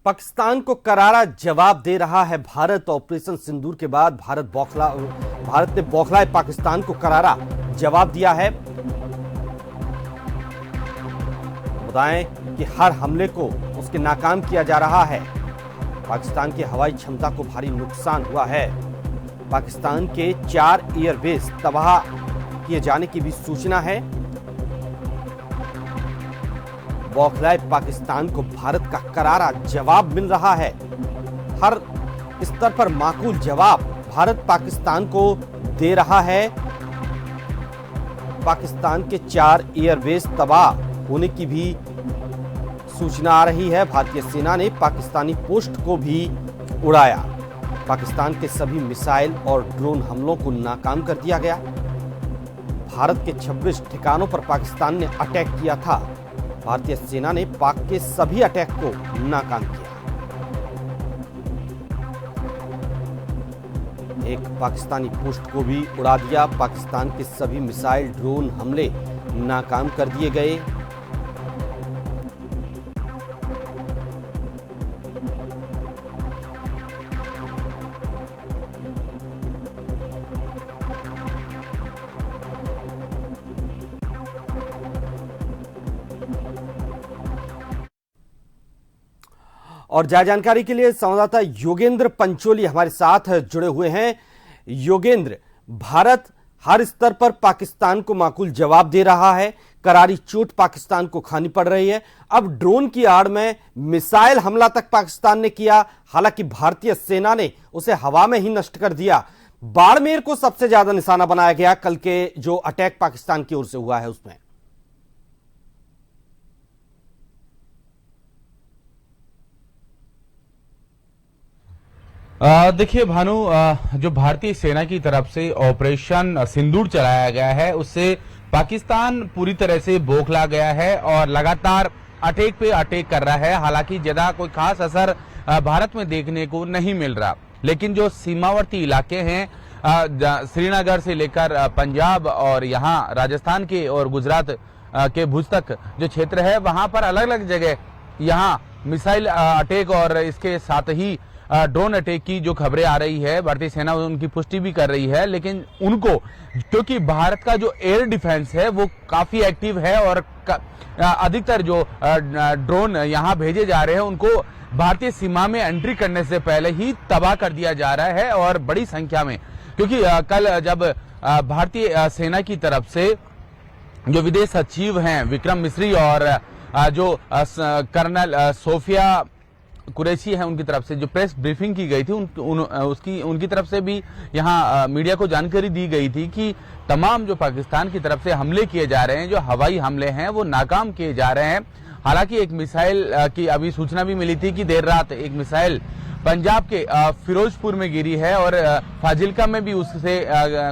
पाकिस्तान को करारा जवाब दे रहा है भारत। ऑपरेशन सिंदूर के बाद भारत ने बौखलाए पाकिस्तान को करारा जवाब दिया है। बताएं कि हर हमले को उसके नाकाम किया जा रहा है। पाकिस्तान की हवाई क्षमता को भारी नुकसान हुआ है। पाकिस्तान के 4 एयरबेस तबाह किए जाने की भी सूचना है। बौखलाए पाकिस्तान को भारत का करारा जवाब मिल रहा है। हर स्तर पर माकूल जवाब भारत पाकिस्तान को दे रहा है। पाकिस्तान के 4 एयरबेस तबाह होने की भी सूचना आ रही है। भारतीय सेना ने पाकिस्तानी पोस्ट को भी उड़ाया। पाकिस्तान के सभी मिसाइल और ड्रोन हमलों को नाकाम कर दिया गया। भारत के 26 ठिकानों पर पाकिस्तान ने अटैक किया था। भारतीय सेना ने पाक के सभी अटैक को नाकाम किया। एक पाकिस्तानी पोस्ट को भी उड़ा दिया। पाकिस्तान के सभी मिसाइल ड्रोन हमले नाकाम कर दिए गए। और ज्यादा जानकारी के लिए संवाददाता योगेंद्र पंचोली हमारे साथ जुड़े हुए हैं। योगेंद्र, भारत हर स्तर पर पाकिस्तान को माकूल जवाब दे रहा है। करारी चोट पाकिस्तान को खानी पड़ रही है। अब ड्रोन की आड़ में मिसाइल हमला तक पाकिस्तान ने किया। हालांकि भारतीय सेना ने उसे हवा में ही नष्ट कर दिया। बाड़मेर को सबसे ज्यादा निशाना बनाया गया कल के जो अटैक पाकिस्तान की ओर से हुआ है उसमें। देखिए भानु, जो भारतीय सेना की तरफ से ऑपरेशन सिंदूर चलाया गया है उससे पाकिस्तान पूरी तरह से बौखला गया है और लगातार अटैक पे अटैक कर रहा है। हालांकि ज्यादा कोई खास असर भारत में देखने को नहीं मिल रहा, लेकिन जो सीमावर्ती इलाके हैं श्रीनगर से लेकर पंजाब और यहाँ राजस्थान के और गुजरात के भुज तक जो क्षेत्र है वहां पर अलग अलग जगह यहाँ मिसाइल अटैक और इसके साथ ही ड्रोन अटैक की जो खबरें आ रही है, भारतीय सेना उनकी पुष्टि भी कर रही है। लेकिन उनको, क्योंकि भारत का जो एयर डिफेंस है वो काफी एक्टिव है और अधिकतर जो ड्रोन यहाँ भेजे जा रहे हैं उनको भारतीय सीमा में एंट्री करने से पहले ही तबाह कर दिया जा रहा है और बड़ी संख्या में। क्योंकि कल जब भारतीय सेना की तरफ से जो विदेश सचिव हैं विक्रम मिस्री और जो कर्नल सोफिया कुरैशी है उनकी तरफ से जो प्रेस ब्रीफिंग की गई थी उनकी तरफ से भी यहाँ मीडिया को जानकारी दी गई थी कि तमाम जो पाकिस्तान की तरफ से हमले किए जा रहे हैं, जो हवाई हमले हैं वो नाकाम किए जा रहे हैं। हालांकि एक मिसाइल की अभी सूचना भी मिली थी कि देर रात एक मिसाइल पंजाब के फिरोजपुर में गिरी है और फाजिल्का में भी उससे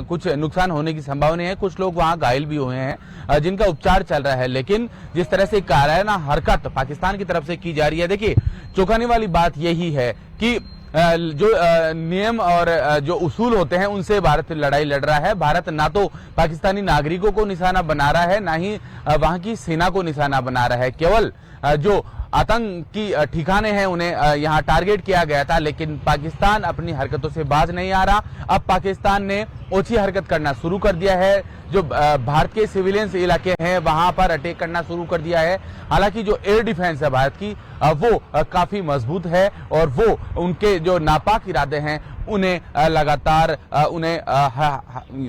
कुछ नुकसान होने की संभावना है। कुछ लोग वहां घायल भी हुए हैं जिनका उपचार चल रहा है। लेकिन जिस तरह से काराना हरकत पाकिस्तान की तरफ से की जा रही है, देखिए चौंकाने वाली बात यही है कि जो नियम और जो उसूल होते हैं उनसे भारत लड़ाई लड़ रहा है। भारत ना तो पाकिस्तानी नागरिकों को निशाना बना रहा है, ना ही वहां की सेना को निशाना बना रहा है। केवल जो आतंकी ठिकाने हैं उन्हें यहाँ टारगेट किया गया था, लेकिन पाकिस्तान अपनी हरकतों से बाज नहीं आ रहा। अब पाकिस्तान ने ओछी हरकत करना शुरू कर दिया है। जो भारत के सिविलियंस इलाके हैं वहां पर अटैक करना शुरू कर दिया है। हालांकि जो एयर डिफेंस है भारत की वो काफी मजबूत है और वो उनके जो नापाक इरादे हैं उन्हें लगातार उन्हें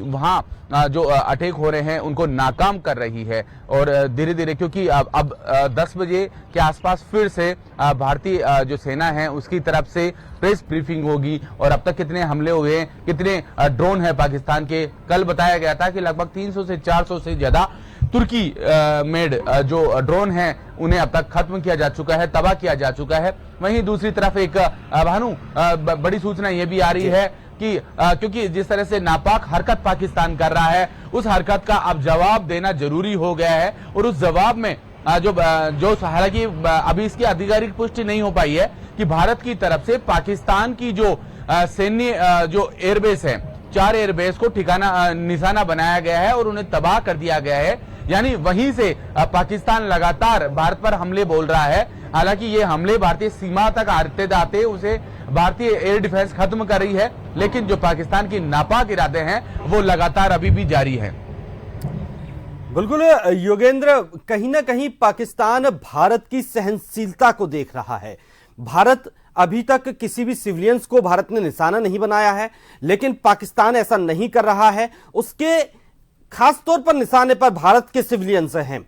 वहां जो अटैक हो रहे हैं उनको नाकाम कर रही है। और धीरे धीरे, क्योंकि अब 10 बजे के आसपास फिर से भारतीय जो सेना है उसकी तरफ से प्रेस ब्रीफिंग होगी और अब तक कितने हमले हुए, कितने ड्रोन है पाकिस्तान के। कल बताया गया था कि लगभग 300 से 400 से ज्यादा तुर्की मेड जो ड्रोन हैं उन्हें अब तक खत्म किया जा चुका है, तबाह किया जा चुका है। वहीं दूसरी तरफ एक भानु बड़ी सूचना ये भी आ रही है कि क्योंकि जिस तरह से नापाक हरकत पाकिस्तान कर रहा है उस हरकत का अब जवाब देना जरूरी हो गया है। और उस जवाब में जो हालांकि अभी इसकी आधिकारिक पुष्टि नहीं हो पाई है कि भारत की तरफ से पाकिस्तान की जो सैन्य जो एयरबेस है, 4 एयरबेस को ठिकाना निशाना बनाया गया है और उन्हें तबाह कर दिया गया है। यानी वहीं से पाकिस्तान लगातार भारत पर हमले बोल रहा है। हालांकि ये हमले भारतीय सीमा तक आते आते उसे भारतीय एयर डिफेंस खत्म कर रही है, लेकिन जो पाकिस्तान की नापाक इरादे हैं वो लगातार अभी भी जारी है। बिल्कुल योगेंद्र, कहीं ना कहीं पाकिस्तान भारत की सहनशीलता को देख रहा है। भारत अभी तक किसी भी सिविलियंस को भारत ने निशाना नहीं बनाया है, लेकिन पाकिस्तान ऐसा नहीं कर रहा है। उसके खास तौर पर निशाने पर भारत के सिविलियंस हैं।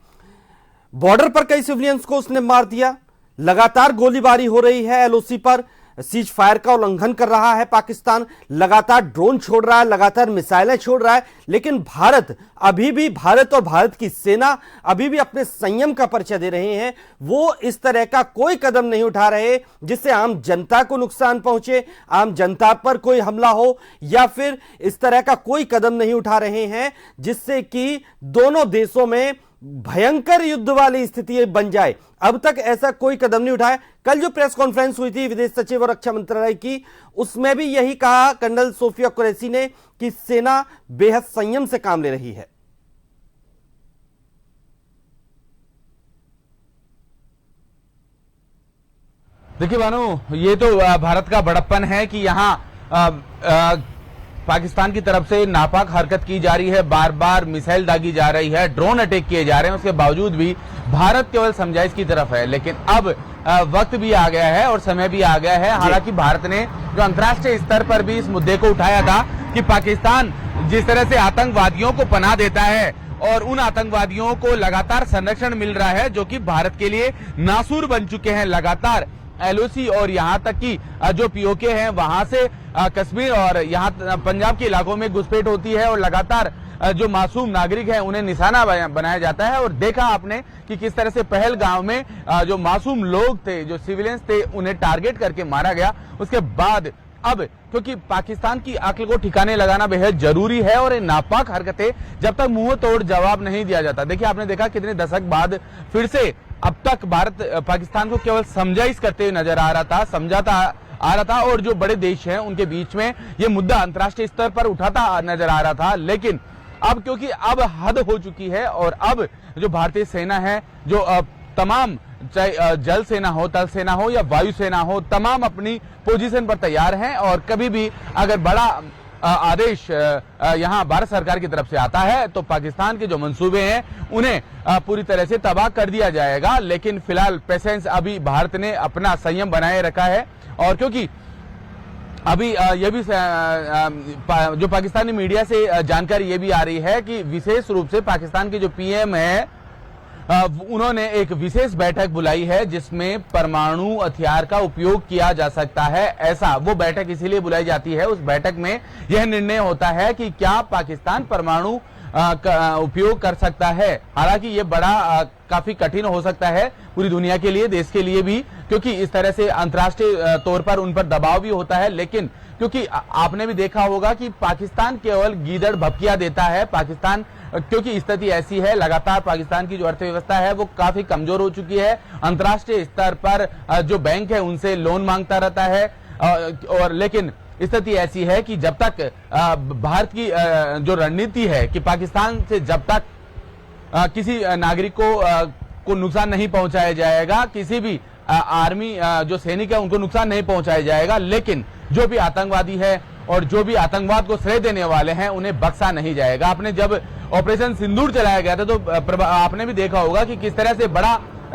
बॉर्डर पर कई सिविलियंस को उसने मार दिया। लगातार गोलीबारी हो रही है एलओसी पर, सीज फायर का उल्लंघन कर रहा है पाकिस्तान, लगातार ड्रोन छोड़ रहा है, लगातार मिसाइलें छोड़ रहा है। लेकिन भारत और भारत की सेना अभी भी अपने संयम का परिचय दे रहे हैं। वो इस तरह का कोई कदम नहीं उठा रहे जिससे आम जनता को नुकसान पहुंचे, आम जनता पर कोई हमला हो, या फिर इस तरह का कोई कदम नहीं उठा रहे हैं जिससे कि दोनों देशों में भयंकर युद्ध वाली स्थिति बन जाए। अब तक ऐसा कोई कदम नहीं उठाया। कल जो प्रेस कॉन्फ्रेंस हुई थी विदेश सचिव और रक्षा मंत्रालय की, उसमें भी यही कहा कर्नल सोफिया कुरैशी ने कि सेना बेहद संयम से काम ले रही है। देखिए भानु, ये तो भारत का बड़प्पन है कि यहाँ पाकिस्तान की तरफ से नापाक हरकत की जा रही है, बार बार मिसाइल दागी जा रही है, ड्रोन अटैक किए जा रहे हैं। उसके बावजूद भी भारत केवल समझाइश की तरफ है। लेकिन अब वक्त भी आ गया है और समय भी आ गया है। हालांकि भारत ने जो अंतर्राष्ट्रीय स्तर पर भी इस मुद्दे को उठाया था कि पाकिस्तान जिस तरह से आतंकवादियों को पनाह देता है और उन आतंकवादियों को लगातार संरक्षण मिल रहा है जो कि भारत के लिए नासूर बन चुके हैं। लगातार एलओसी और यहां तक कि जो पीओके हैं वहां से कश्मीर और यहां पंजाब के इलाकों में घुसपैठ होती है और लगातार जो मासूम नागरिक हैं उन्हें निशाना बनाया जाता है। और देखा आपने कि किस तरह से पहलगांव में जो मासूम लोग थे, जो सिविलियंस थे, उन्हें टारगेट करके मारा गया। उसके बाद अब क्योंकि पाकिस्तान की अक्ल को ठिकाने लगाना बेहद जरूरी है और ये नापाक हरकतें जब तक मुंह तोड़ जवाब नहीं दिया जाता। देखिए आपने देखा कितने दशक बाद फिर से अब तक भारत पाकिस्तान को केवल समझाइश करते हुए नजर आ रहा था, समझाता आ रहा था, और जो बड़े देश हैं उनके बीच में ये मुद्दा अंतर्राष्ट्रीय स्तर पर उठाता नजर आ रहा था। लेकिन अब क्योंकि अब हद हो चुकी है और अब जो भारतीय सेना है, जो तमाम चाहे जल सेना हो, थल सेना हो या वायु सेना हो, तमाम अपनी पोजीशन पर तैयार हैं और कभी भी अगर बड़ा आदेश यहां भारत सरकार की तरफ से आता है तो पाकिस्तान के जो मंसूबे हैं उन्हें पूरी तरह से तबाह कर दिया जाएगा। लेकिन फिलहाल पेशेंस अभी भारत ने अपना संयम बनाए रखा है। और क्योंकि अभी ये भी जो पाकिस्तानी मीडिया से जानकारी ये भी आ रही है कि विशेष रूप से पाकिस्तान के जो पीएम है उन्होंने एक विशेष बैठक बुलाई है जिसमें परमाणु हथियार का उपयोग किया जा सकता है। ऐसा वो बैठक इसीलिए बुलाई जाती है, उस बैठक में यह निर्णय होता है कि क्या पाकिस्तान परमाणु का उपयोग कर सकता है। हालांकि ये बड़ा काफी कठिन हो सकता है पूरी दुनिया के लिए, देश के लिए भी, क्योंकि इस तरह से अंतर्राष्ट्रीय तौर पर उन पर दबाव भी होता है। लेकिन क्योंकि आपने भी देखा होगा कि पाकिस्तान केवल गीदड़ भपकिया देता है। पाकिस्तान क्योंकि स्थिति ऐसी है, लगातार पाकिस्तान की जो अर्थव्यवस्था है वो काफी कमजोर हो चुकी है। अंतर्राष्ट्रीय स्तर पर जो बैंक है उनसे लोन मांगता रहता है और लेकिन स्थिति ऐसी है कि जब तक भारत की जो रणनीति है कि पाकिस्तान से जब तक किसी नागरिक को नुकसान नहीं पहुंचाया जाएगा, किसी भी आर्मी जो सैनिक है उनको नुकसान नहीं पहुंचाया जाएगा, लेकिन जो भी आतंकवादी है और जो भी आतंकवाद को श्रेय देने वाले हैं उन्हें बख्शा नहीं जाएगा। आपने जब ऑपरेशन सिंदूर चलाया गया था तो आपने भी देखा होगा कि किस तरह से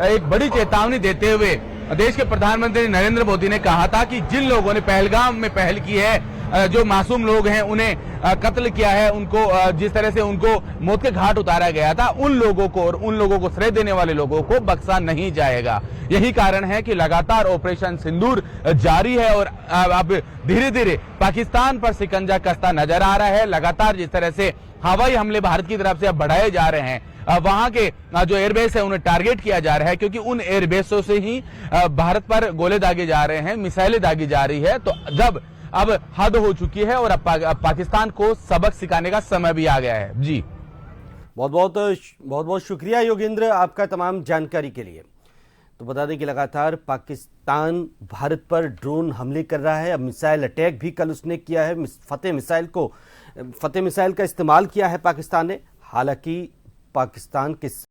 एक बड़ी चेतावनी देते हुए देश के प्रधानमंत्री नरेंद्र मोदी ने कहा था कि जिन लोगों ने पहलगाम में पहल की है, जो मासूम लोग हैं उन्हें कत्ल किया है, उनको जिस तरह से उनको मौत के घाट उतारा गया था, उन लोगों को और उन लोगों को श्रेय देने वाले लोगों को बख्शा नहीं जाएगा। यही कारण है कि लगातार ऑपरेशन सिंदूर जारी है और अब धीरे धीरे पाकिस्तान पर शिकंजा कसता नजर आ रहा है। लगातार जिस तरह से हवाई हमले भारत की तरफ से अब बढ़ाए जा रहे हैं, वहां के जो एयरबेस है उन्हें टारगेट किया जा रहा है, क्योंकि उन एयरबेसों से ही भारत पर गोले दागे जा रहे हैं, मिसाइलें दागी जा रही है। तो जब अब हद हो चुकी है और अब पाकिस्तान को सबक सिखाने का समय भी आ गया है। जी बहुत बहुत शुक्रिया योगेंद्र आपका तमाम जानकारी के लिए। तो बता दें कि लगातार पाकिस्तान भारत पर ड्रोन हमले कर रहा है। अब मिसाइल अटैक भी कल उसने किया है, फतेह मिसाइल का इस्तेमाल किया है पाकिस्तान ने। हालांकि पाकिस्तान के